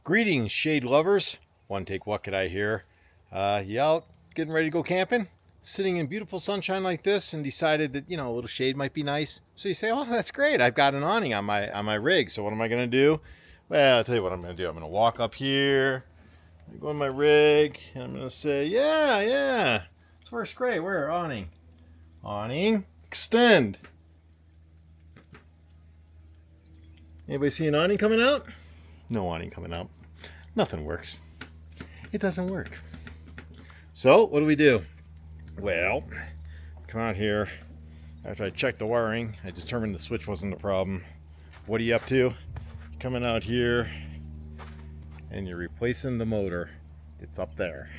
Greetings, shade lovers. One take, what could I hear? You out getting ready to go camping? Sitting in beautiful sunshine like this and decided that, a little shade might be nice. So you say, oh, that's great. I've got an awning on my rig. So what am I going to do? Well, I'll tell you what I'm going to do. I'm going to walk up here, go on my rig, and I'm going to say, yeah. This works great. Where? Awning. Awning. Extend. Anybody see an awning coming out? No awning coming out. Nothing works. It doesn't work. So what do? Well, come out here. After I checked the wiring, I determined the switch wasn't the problem. What are you up to? You're coming out here and you're replacing the motor. It's up there.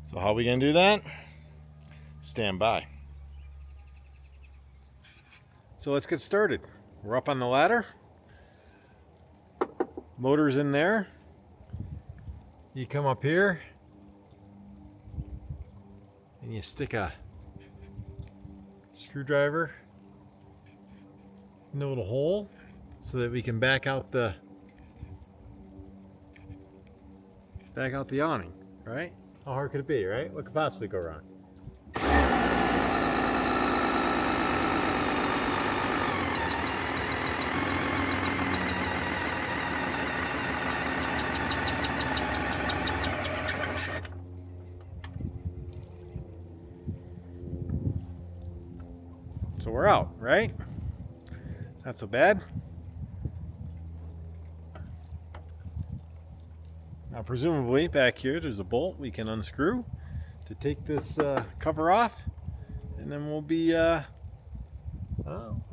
So how are we gonna do that? Stand by. So let's get started. We're up on the ladder. Motor's in there. You come up here and you stick a screwdriver in the little hole so that we can back out the awning, right? How hard could it be, right? What could possibly go wrong? So we're out, right? Not so bad. Now presumably back here there's a bolt we can unscrew to take this cover off, and then we'll be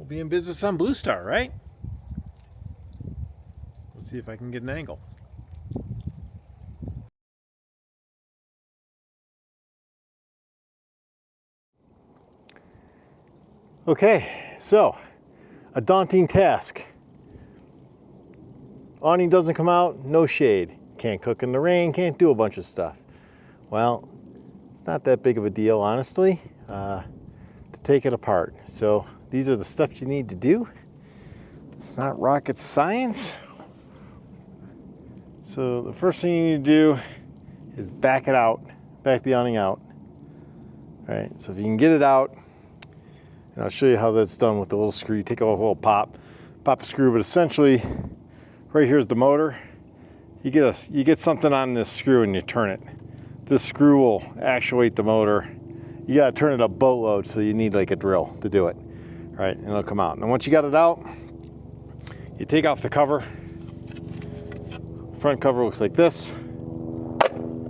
in business on Blue Star, right? Let's see if I can get an angle. Okay, so a daunting task. Awning doesn't come out, no shade. Can't cook in the rain, can't do a bunch of stuff. Well, it's not that big of a deal, honestly, to take it apart. So these are the steps you need to do. It's not rocket science. So the first thing you need to do is back it out, back the awning out. All right, so if you can get it out, and I'll show you how that's done with the little screw. You take a little pop a screw, but essentially right here's the motor. You get something on this screw and you turn it. This screw will actuate the motor. You gotta turn it a boatload, so you need like a drill to do it. Right, and it'll come out. And once you got it out, you take off the cover. Front cover looks like this.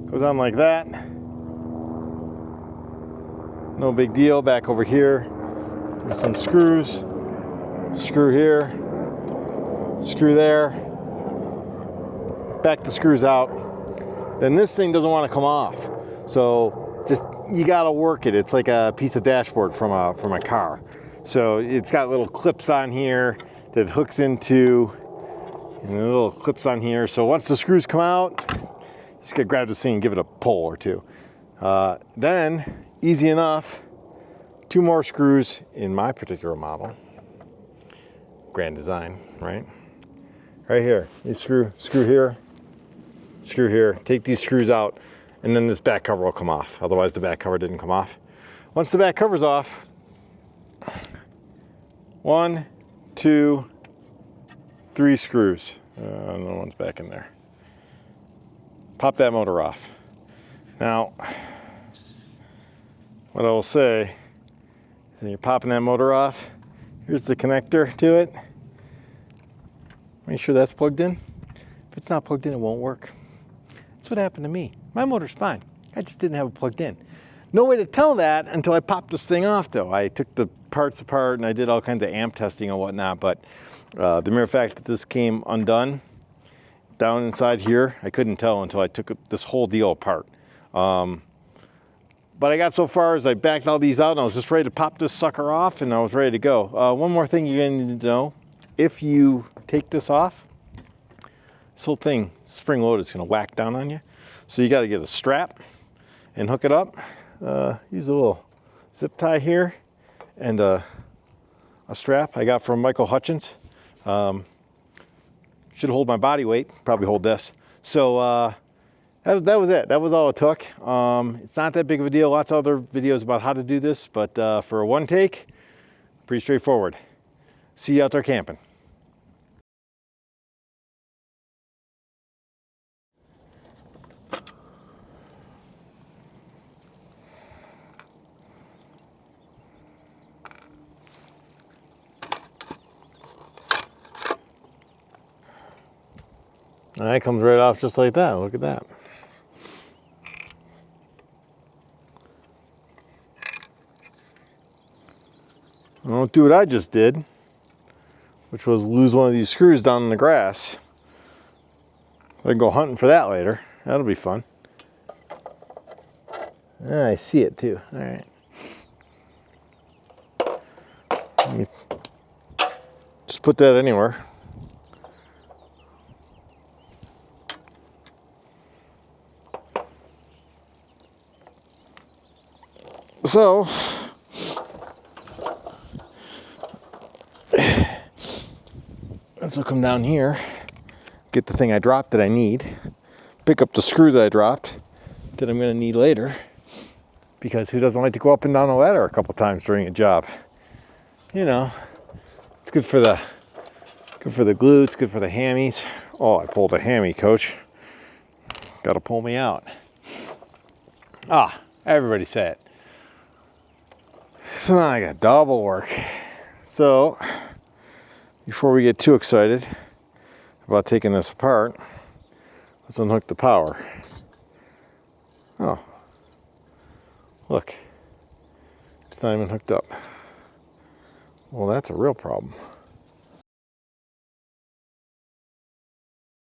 Goes on like that. No big deal. Back over here. There's some screws. Screw here. Screw there. Back the screws out. Then this thing doesn't want to come off. So just, you gotta work it. It's like a piece of dashboard from a car. So it's got little clips on here that it hooks into, and the little clips on here. So once the screws come out, you just gotta grab this thing and give it a pull or two. Then, easy enough, 2 more screws in my particular model. Grand Design, right? Right here, you screw here, screw here. Take these screws out, and then this back cover will come off. Otherwise the back cover didn't come off. Once the back cover's off, 1, 2, 3 screws. No one's back in there. Pop that motor off. Now, what I will say, and you're popping that motor off, here's the connector to it. Make sure that's plugged in. If it's not plugged in, it won't work. That's what happened to me. My motor's fine. I just didn't have it plugged in. No way to tell that until I popped this thing off, though. I took the parts apart and I did all kinds of amp testing and whatnot, but the mere fact that this came undone down inside here, I couldn't tell until I took this whole deal apart. But I got so far as I backed all these out and I was just ready to pop this sucker off and I was ready to go. One more thing you're gonna need to know, if you take this off, this whole thing, spring load, is gonna whack down on you. So you gotta get a strap and hook it up. Use a little zip tie here and a strap I got from Michael Hutchins. Should hold my body weight, probably hold this. So that was it. That was all it took. It's not that big of a deal. Lots of other videos about how to do this, but for a one take, pretty straightforward. See you out there camping. And that comes right off just like that. Look at that. I don't do what I just did, which was lose one of these screws down in the grass. I can go hunting for that later. That'll be fun. Ah, I see it too. All right. Let me just put that anywhere. So, let's come down here, get the thing I dropped that I need, pick up the screw that I dropped that I'm going to need later, because who doesn't like to go up and down a ladder a couple times during a job? You know, it's good for the glutes, good for the hammies. Oh, I pulled a hammy, coach. Got to pull me out. Ah, everybody say it. So now I got double work. So before we get too excited about taking this apart, let's unhook the power. Oh, look, it's not even hooked up. Well, that's a real problem.